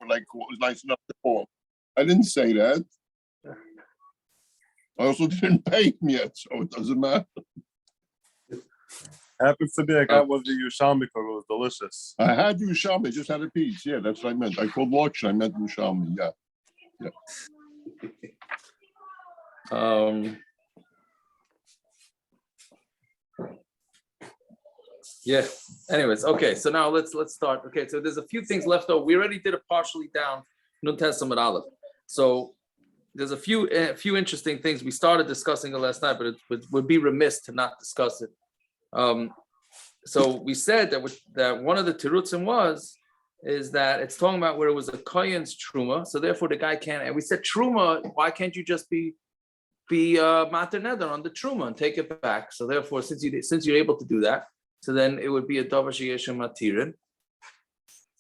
like was nice enough to call. I didn't say that. I also didn't pay him yet, so it doesn't matter. Happens to be I got one of the Yerushalmi because it was delicious. I had Yerushalmi, just had a piece. Yeah, that's what I meant. I called lunch, I meant Yerushalmi. Yeah. Yeah. Anyways, okay. So now let's start. Okay. So there's a few things left over. We already did it partially down Nun Testament Aleph. So there's a few interesting things. We started discussing it last night, but it would be remiss to not discuss it. So we said that one of the terutzim is that it's talking about where it was a kohen's truma. So therefore the guy can't. And we said truma. Why can't you just be matir neder on the truma and take it back? So therefore, since you're able to do that, so then it would be a davar sheyesh matirim,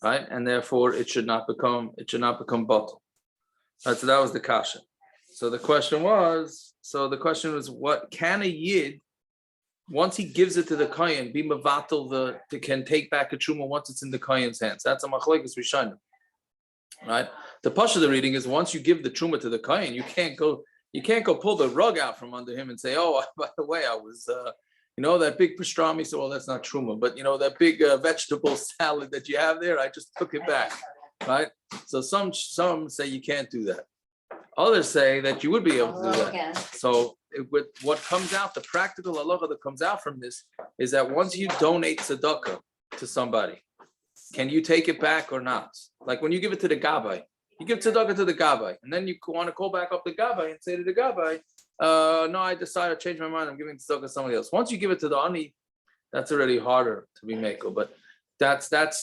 right? And therefore it should not become batul. Right, so that was the kasha. So the question was, what can a yid, once he gives it to the kohen, be mevatel can take back a truma once it's in the kohen's hands? That's a machlokes rishonim, right? The pasha of the reading is once you give the truma to the kohen, you can't go pull the rug out from under him and say, oh, by the way, I was, that big pastrami. So, well, that's not truma, but that big vegetable salad that you have there, I just took it back, right? So some say you can't do that. Others say that you would be able to do that. Okay. So what comes out, the practical halacha that comes out from this is that once you donate tzedakah to somebody, can you take it back or not? Like when you give it to the gabbai, you give tzedakah to the gabbai, and then you want to call back up the gabbai and say to the gabbai, no, I decided to change my mind. I'm giving tzedakah to somebody else. Once you give it to the ani, that's already harder to be mekel. But that's that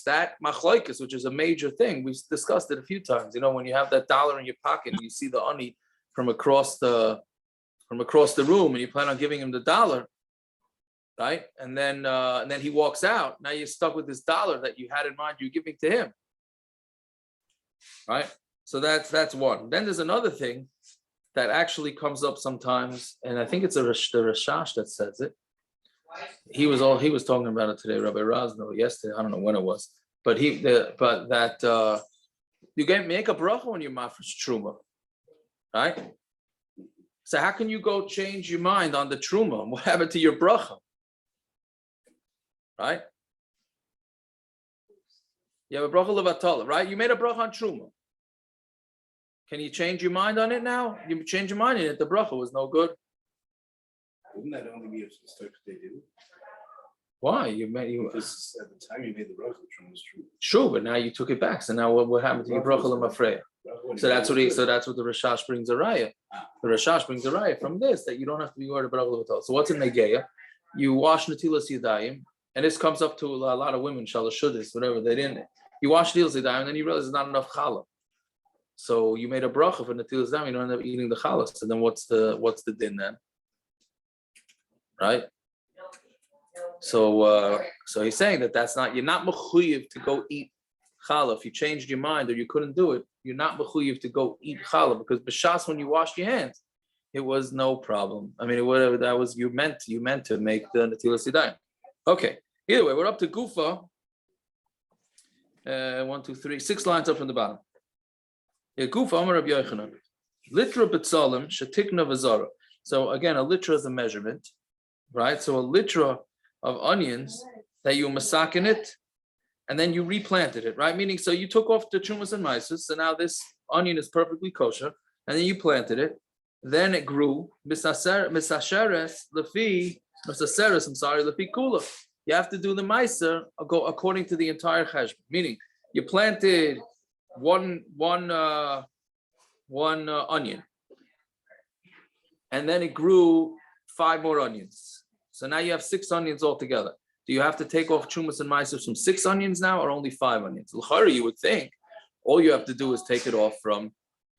machlokes, which is a major thing. We've discussed it a few times. When you have that dollar in your pocket, and you see the ani from across the room, and you plan on giving him the dollar, right? And then he walks out. Now you're stuck with this dollar that you had in mind you're giving to him, right? So that's one. Then there's another thing that actually comes up sometimes, and I think it's the Rashash that says it. He was talking about it today, Rabbi Razno, yesterday. I don't know when it was, but you can make a bracha when you're mafresh truma, right? So how can you go change your mind on the truma? What happened to your bracha, right? You have a bracha levatala, right? You made a bracha on truma. Can you change your mind on it now? You change your mind on it. The bracha was no good. Wouldn't that only be if it's stuff they do? Why? Because at the time you made the bracha, the was true. Sure, but now you took it back. So now what happened to your bracha l'mafreya? So that's what the Rashash brings a raya. The Rashash brings a raya from this that you don't have to be worried about bracha l'vatal. So what's in Negeya? You wash netilas yadayim, and this comes up to a lot of women, shalashudis, whatever they didn't. You wash netilas yadayim, and then you realize there's not enough challah. So you made a bracha for netilas yadayim, you don't end up eating the challah. So then what's the din then? Right? So he's saying you're not mechuyev to go eat challah. If you changed your mind or you couldn't do it, you're not mechuyev to go eat challah, because b'shas when you washed your hands, it was no problem. I mean, whatever that was, you meant to make the netilas yadayim. Okay. Either way, we're up to Gufa. 1, 2, 3, 6 lines up from the bottom. Gufa Amar Rabbi Yochanan. Litra b'tzalim shetikna v'zara. So again, a litra is a measurement, right? So a litra of onions that you masakin it, and then you replanted it, right? Meaning, so you took off the trumas and maaser, so now this onion is perfectly kosher, and then you planted it, then it grew. Misaseres lefi kula. You have to do the maaser according to the entire cheshbon. Meaning, you planted one onion, and then it grew 5 more onions. So now you have 6 onions altogether. Do you have to take off trumas and maaser from 6 onions now, or only 5 onions? L'chari, you would think all you have to do is take it off from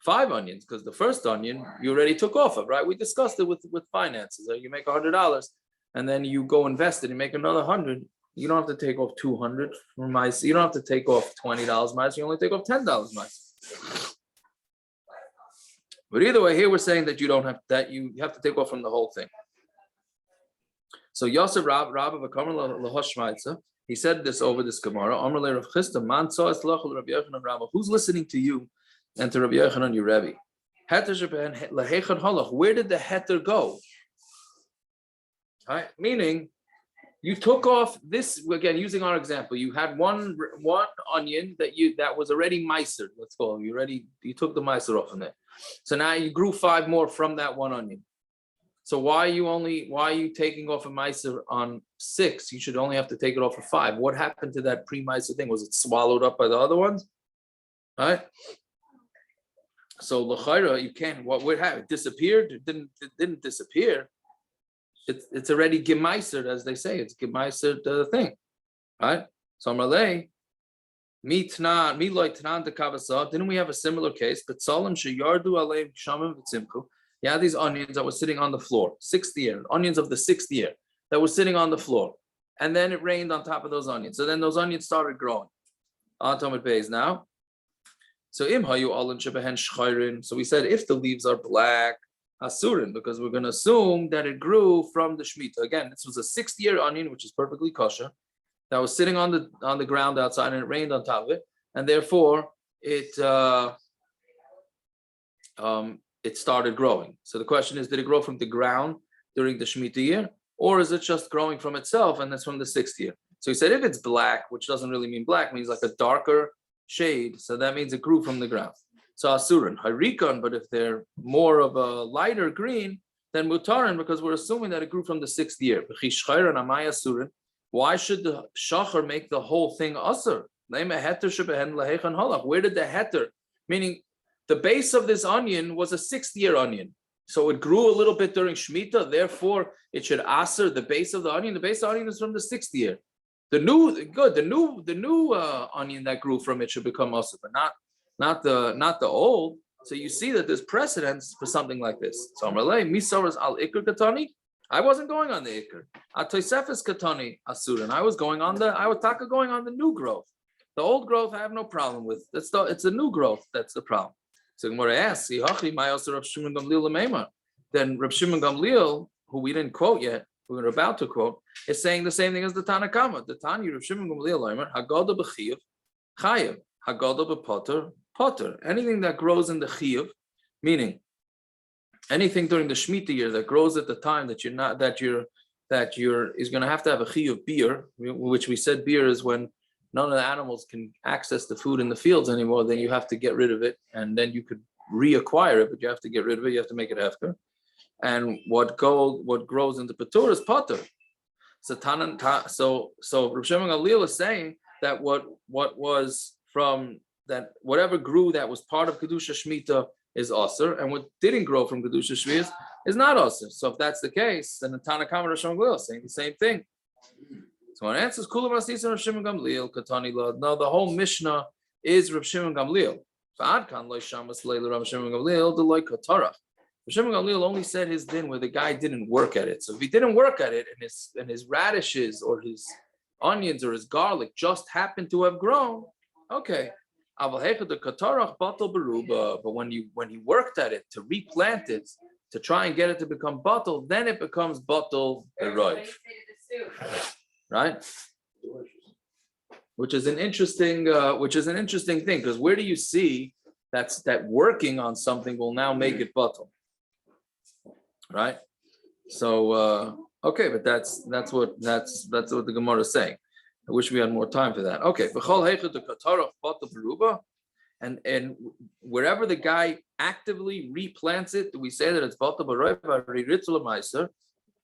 5 onions, because the first onion you already took off of, right? We discussed it with finances. You make $100, and then you go invest it and make another 100. You don't have to take off 200 from maaser. You don't have to take off $20 maaser. You only take off $10 maaser. But either way, here we're saying that you have to take off from the whole thing. So Yosef Rab of a Kamer Lahoshmaitza, He said this over this Gemara. Amar le Rav Chisda, man tza'as lachol Rabbi Yochanan Rama. Who's listening to you and to Rabbi Yochanan, your Rebbe? Heter sheben lahechan halach. Where did the heter go? Right? Meaning, you took off this again. Using our example, you had one onion that was already maaser. Let's call it. You took the maaser off from there. So now you grew 5 more from that one onion. So why are you taking off a maaser on 6? You should only have to take it off for 5. What happened to that pre-maaser thing? Was it swallowed up by the other ones? All right. So l'chayra, you can't. What would happen? It disappeared? It didn't disappear. It's already gemaiser, as they say. It's gemaiser the thing, right? So Amalei, mitnan, miloy tanan de kavasa. Didn't we have a similar case? But Salim sheyardu aleim shamim v'tzimku. You had these onions that were sitting on the floor, 6th year, onions of the 6th year that were sitting on the floor, and then it rained on top of those onions. So then those onions started growing. Atomid Bays now. So imhayu alin shebehen shchayrin. So we said if the leaves are black, assurin, because we're going to assume that it grew from the Shemitah. Again, this was a 6th year onion, which is perfectly kosher, that was sitting on the ground outside, and it rained on top of it, and therefore it started growing. So the question is, did it grow from the ground during the Shemitah year, or is it just growing from itself, and that's from the 6th year? So he said if it's black, which doesn't really mean black, means like a darker shade, so that means it grew from the ground. So asurin, harikon, but if they're more of a lighter green, then mutarin, because we're assuming that it grew from the 6th year. Why should the shachar make the whole thing assur? Where did the heter, meaning the base of this onion was a 6th year onion, so it grew a little bit during Shemitah, therefore it should assur the base of the onion. The base of the onion is from the 6th year. The new onion that grew from it should become assur, but not the old. So you see that there's precedence for something like this. So Amalei, misaras al ikr katani. I wasn't going on the ikr. Atoisefes katani assur, and I was going on the new growth. The old growth I have no problem with. It's the new growth that's the problem. So Gemara asks, then Reb Shimon Gamliel, who we didn't quote yet, we're about to quote, is saying the same thing as the Tanakama. The Tanya Reb Shimon Gamliel, Haggadah b'chiyuv, chayiv, Haggadah b'potter, potter. Anything that grows in the chiyuv, meaning anything during the Shemitah year that grows at the time that you're is going to have a chiyuv beer, which we said beer is when none of the animals can access the food in the fields anymore. Then you have to get rid of it, and then you could reacquire it, but you have to get rid of it. You have to make it hefker. And what grows in the patur is potter. So Rav Shimon Gamliel is saying that what was from that, whatever grew that was part of Kedusha Shemitah is assur, and what didn't grow from Kedusha Shemitah is not assur. So if that's the case, then the Tanakama Rav Shimon Gamliel is saying the same thing. So our answer is Kula Masisa Rav Shimon Gamliel Katani Lad. No, the whole Mishnah is Rav Shimon Gamliel. Fa'adkan loy shamas leila Rav Shimon Gamliel deloy katarach. Rav Shimon Gamliel only said his din where the guy didn't work at it. So if he didn't work at it, and his radishes or his onions or his garlic just happened to have grown, okay. But when he worked at it to replant it, to try and get it to become batul, then it becomes batul eroiv. Right? Which is an interesting thing, because where do you see that working on something will now make it batul? Right? So okay, but that's what the Gemara is saying. I wish we had more time for that. Okay, and wherever the guy actively replants it, do we say that it's batul b'roiv?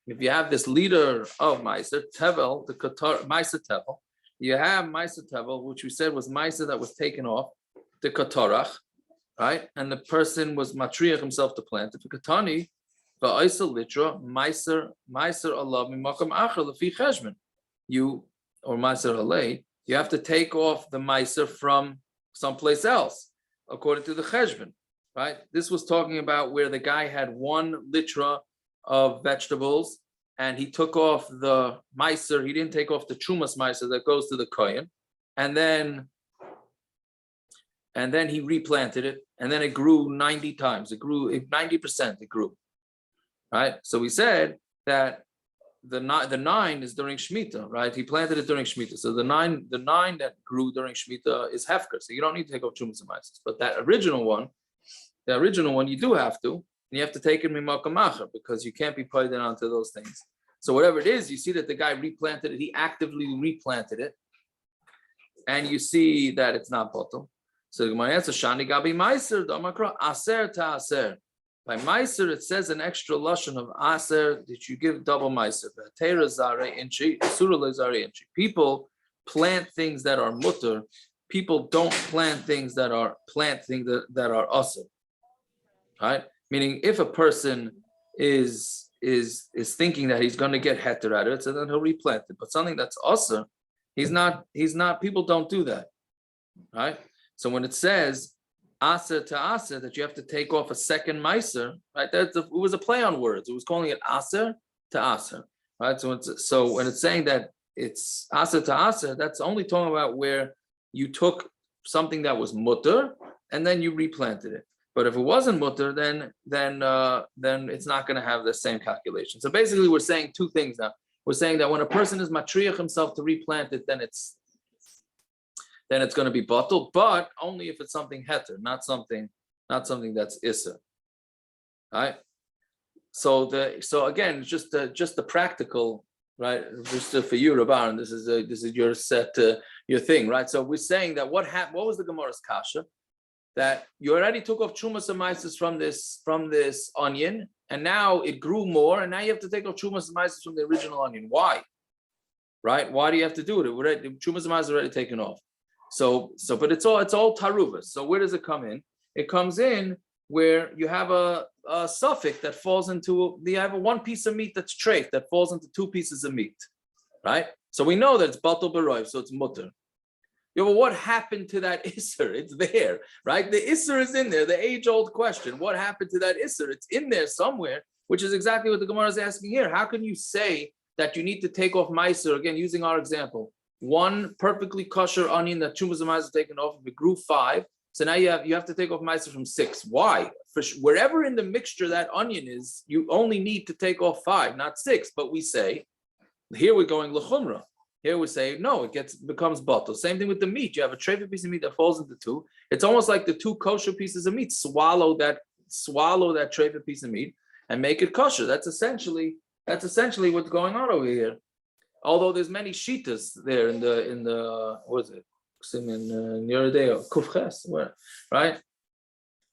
If you have this leader of maaser tevel, the maaser tevel, you have maaser tevel, which we said was maaser that was taken off the katarach, right? And the person was matriach himself to plant it. Katani, va'isa litra maaser alav mimakam acher lefi cheshbon. Or maaser alei, you have to take off the maaser from someplace else, according to the cheshbon, right? This was talking about where the guy had 1 litra of vegetables, and he took off the maaser. He didn't take off the trumas maaser that goes to the kohen, and then he replanted it, and then it grew 90 times. It grew 90%. It grew, right? So we said that the 9 is during Shemitah, right? He planted it during Shemitah. So the nine that grew during Shemitah is hefker. So you don't need to take off Trumas and Maasers. But that original one you do have to. And you have to take it mimaka because you can't be put onto those things. So whatever it is, you see that the guy replanted it. He actively replanted it. And you see that it's not batul. So the Gemara answers, Shani Gabi Maaser, Damakra, assur to assur. By maaser, it says an extra lashon of assur that you give double maaser. People plant things that are mutter. People don't plant things that are assur. Right? Meaning, if a person is thinking that he's going to get heter out of it, so then he'll replant it. But something that's assur, he's not. People don't do that. Right? So when it says assur to assur, that you have to take off a second maaser, right? It was a play on words. It was calling it assur to assur, right? So when it's saying that it's assur to assur, that's only talking about where you took something that was mutter and then you replanted it. But if it wasn't mutter, then it's not going to have the same calculation. So basically, we're saying two things now. We're saying that when a person is matriach himself to replant it, then it's going to be batul, but only if it's something heter, not something that's issur. Right? So again, just the practical, right? Just for you, Rabban, this is your set, your thing, right? So we're saying that what was the Gemara's kasha? That you already took off Trumas and Maasers from this onion, and now it grew more, and now you have to take off Trumas and Maasers from the original onion. Why? Right? Why do you have to do it? Trumas and Maasers are already taken off. So, but it's all taruvas. So where does it come in? It comes in where you have a suffix that falls into. You have one piece of meat that's treif that falls into two pieces of meat, right? So we know that it's batul b'roiv, so it's mutter. Yeah, well, what happened to that issur? It's there, right? The issur is in there. The age-old question: what happened to that issur? It's in there somewhere, which is exactly what the Gemara is asking here. How can you say that you need to take off maaser again? Using our example. One perfectly kosher onion that Trumas and Maaser taken off, if it grew 5, so now you have to take off maaser from 6. Why? For wherever in the mixture that onion is, you only need to take off 5, not 6. But we say, here we're going l'chumra. Here we say, no, becomes batul. Same thing with the meat. You have a treifa piece of meat that falls into 2. It's almost like the 2 kosher pieces of meat. Swallow that treifa piece of meat and make it kosher. That's essentially what's going on over here. Although there's many shitas there in the what is it? In Yerideo, Kufches, right?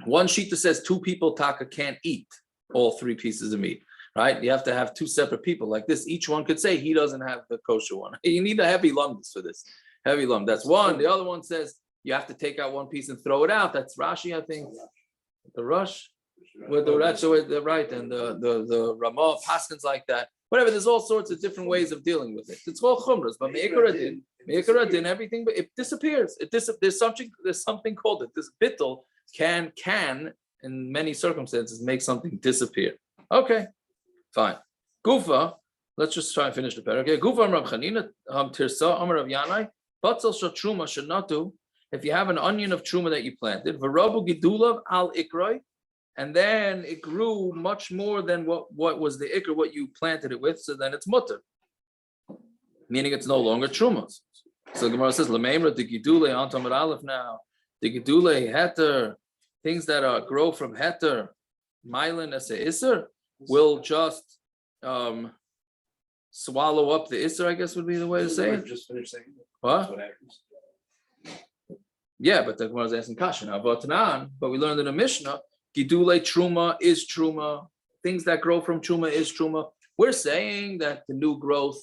One shita says 2 people taka can't eat all 3 pieces of meat, right? You have to have 2 separate people like this. Each one could say he doesn't have the kosher one. You need a heavy lumdus for this. Heavy lum. That's one. The other one says you have to take out one piece and throw it out. That's Rashi, I think. The Rush with the right and the Ramah Paskins like that. Whatever, there's all sorts of different ways of dealing with it. It's all chumras, but me'ikar everything, but it disappears. There's something called it. This batul can in many circumstances make something disappear. Okay, fine. Gufa, let's just try and finish the pair. Okay, Gufa Rav Chanina tirsa Amar of yanai batul shatruma shenatu. If you have an onion of truma that you planted, v'rabu gidulav al ikroi. And then it grew much more than what was the issur, what you planted it with. So then it's mutter, meaning it's no longer trumas. So Gemara says, "Lameimra the gidule antamar aleph now. The gidule heter, things that grow from heter, myelin as a issur, will just swallow up the issur. I guess would be the way to say it. Just finish saying what? What happens? Yeah, but the Gemara is asking kasha now. But we learned in the Mishnah. Gidule truma is truma. Things that grow from truma is truma. We're saying that the new growth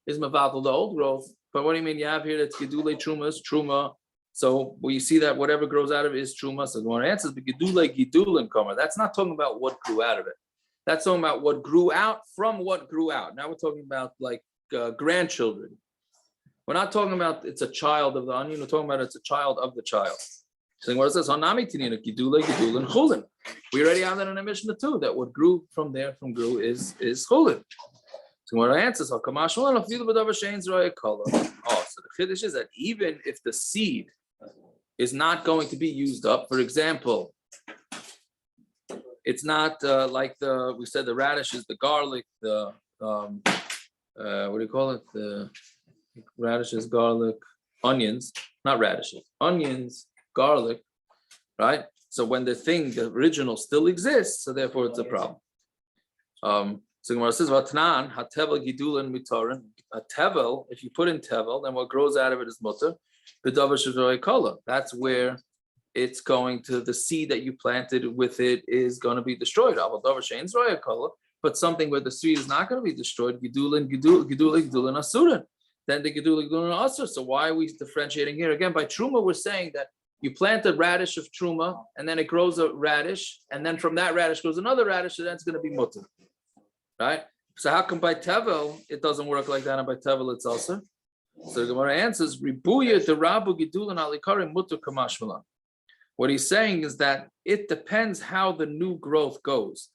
is mevatel the old growth. But what do you mean? You have here that gidule truma is truma. So you see that whatever grows out of it is truma. So the one answers, but gidule gidulin kama. That's not talking about what grew out of it. That's talking about what grew out from what grew out. Now we're talking about like grandchildren. We're not talking about it's a child of the onion. We're talking about it's a child of the child. So what it says, we already have that in a mishna too, that what grew from grew is chulin. So what our answer is, oh, so the chiddush is that even if the seed is not going to be used up, for example, it's not like we said the radishes, the garlic, the what do you call it? The radishes, garlic, onions, not radishes, onions, garlic, right? So when the original still exists, so therefore it's a problem. So Gemara says, "Vatnan hatevel gidulan mitarin." A tevel, if you put in tevel, then what grows out of it is mutter. That's where it's going to, the seed that you planted with it is going to be destroyed. But something where the seed is not going to be destroyed, gidulan assur. Then the gidulan assur. So why are we differentiating here? Again, by Terumah, we're saying that you plant a radish of Terumah, and then it grows a radish, and then from that radish grows another radish, so that's going to be mutter. Right? So how come by tevel it doesn't work like that, and by tevel it's assur? So the Gemara answers, "Ribuya derabu gidulan alikarim mutter kamashmalan." What he's saying is that it depends how the new growth goes.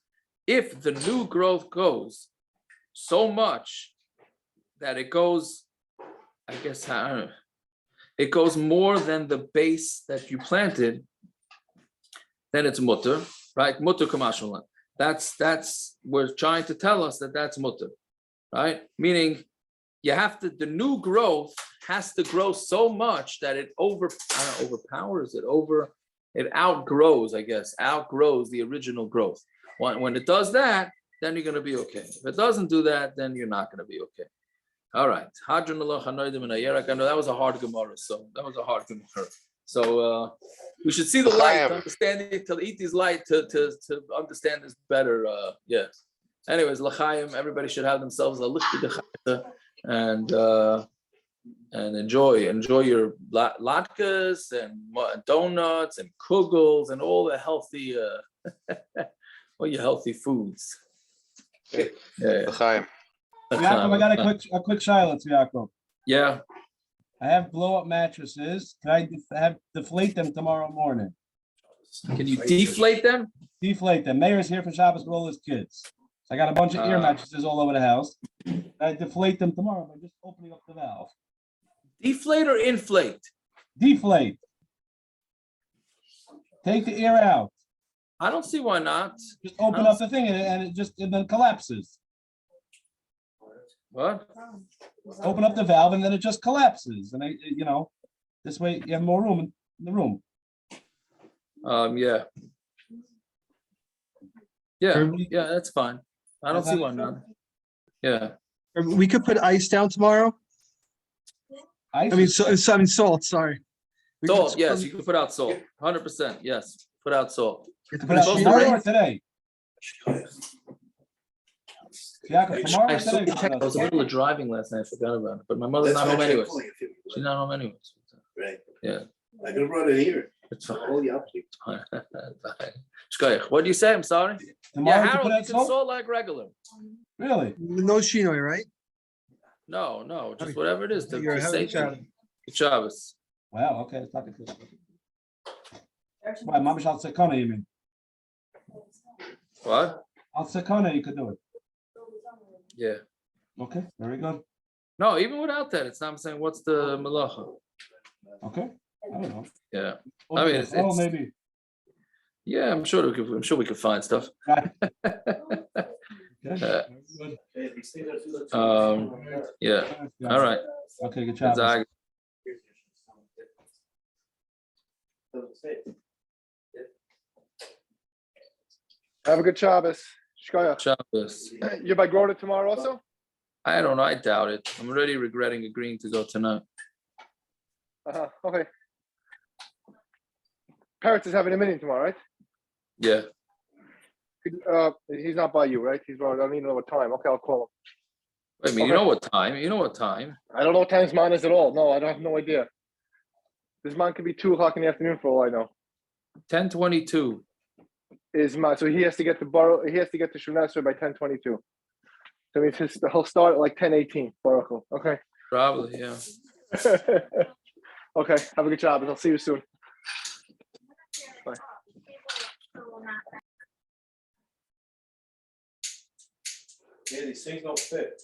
If the new growth goes so much that it goes, I guess, I don't know, it goes more than the base that you planted, then it's mutter, right? Mutter kamashmalan. That's we're trying to tell us that that's mutter, right? Meaning you have to, the new growth has to grow so much that it overpowers it, it outgrows, I guess, outgrows the original growth. When it does that, then you're going to be okay. If it doesn't do that, then you're not going to be okay. All right. I know that was a hard Gemara. So we should see the light to understand it, to eat these light, to understand this better. Yes. Anyways, l'chaim, everybody should have themselves a lichti and enjoy your latkes and donuts and kugels and all the healthy all your healthy foods. Yeah. L'chaim. Yaakov, I got a quick silence, Yaakov. Yeah. I have blow-up mattresses. Can I deflate them tomorrow morning? Can you deflate them? Deflate them. Mayor's here for Shabbos with all his kids. So I got a bunch of ear mattresses all over the house. Can I deflate them tomorrow by just opening up the valve? Deflate or inflate? Deflate. Take the ear out. I don't see why not. Just open up the thing and it then collapses. What? Open up the valve and then it just collapses. And this way you have more room in the room. Yeah, that's fine. I don't see why not. Yeah. We could put ice down tomorrow. Ice? Salt. Sorry. Salt. Yes, you can put out salt. 100%. Yes, put out salt. Put out tomorrow or today? Yeah, tomorrow or today? I was in the middle of driving last night. I forgot about it, but my mother's not home anyways. She's not home anyways. Right. Yeah. I could have brought it here. It's fine. All the opposite. What do you say? I'm sorry. Tomorrow Yeah, Harold, you you can salt like regular. Really? No shinoi, right? No, just whatever it is. You're having Good Shabbos. Shabbos. Wow, okay, it's not the case. Why, Mama Shal Sekona, you mean? What? Al Sekona, you could do it. Yeah. Okay, very good. No, even without that, it's not. I'm saying, what's the malacha? Okay, I don't know. Yeah. I mean, it's maybe. Yeah, I'm sure we could find stuff. Right. Okay, Yeah. All right. Okay, good job. Have a good Shabbos. Shkoyach. Shabbos. You're by Grota tomorrow also? I don't know. I doubt it. I'm already regretting agreeing to go tonight. Okay. Parrots is having a meeting tomorrow, right? Yeah. He's not by you, right? I don't even know what time. Okay, I'll call him. Wait a minute. Okay. You know what time? You know what time? I don't know what time mine is at all. No, I don't have no idea. This mine could be 2:00 in the afternoon for all I know. 10:22. So he has to get to Shemesser by 10:22. So he'll start at like 10:18. Baruch. Okay. Probably, yeah. Okay. Have a good job. I'll see you soon. Bye. Yeah, these things don't fit.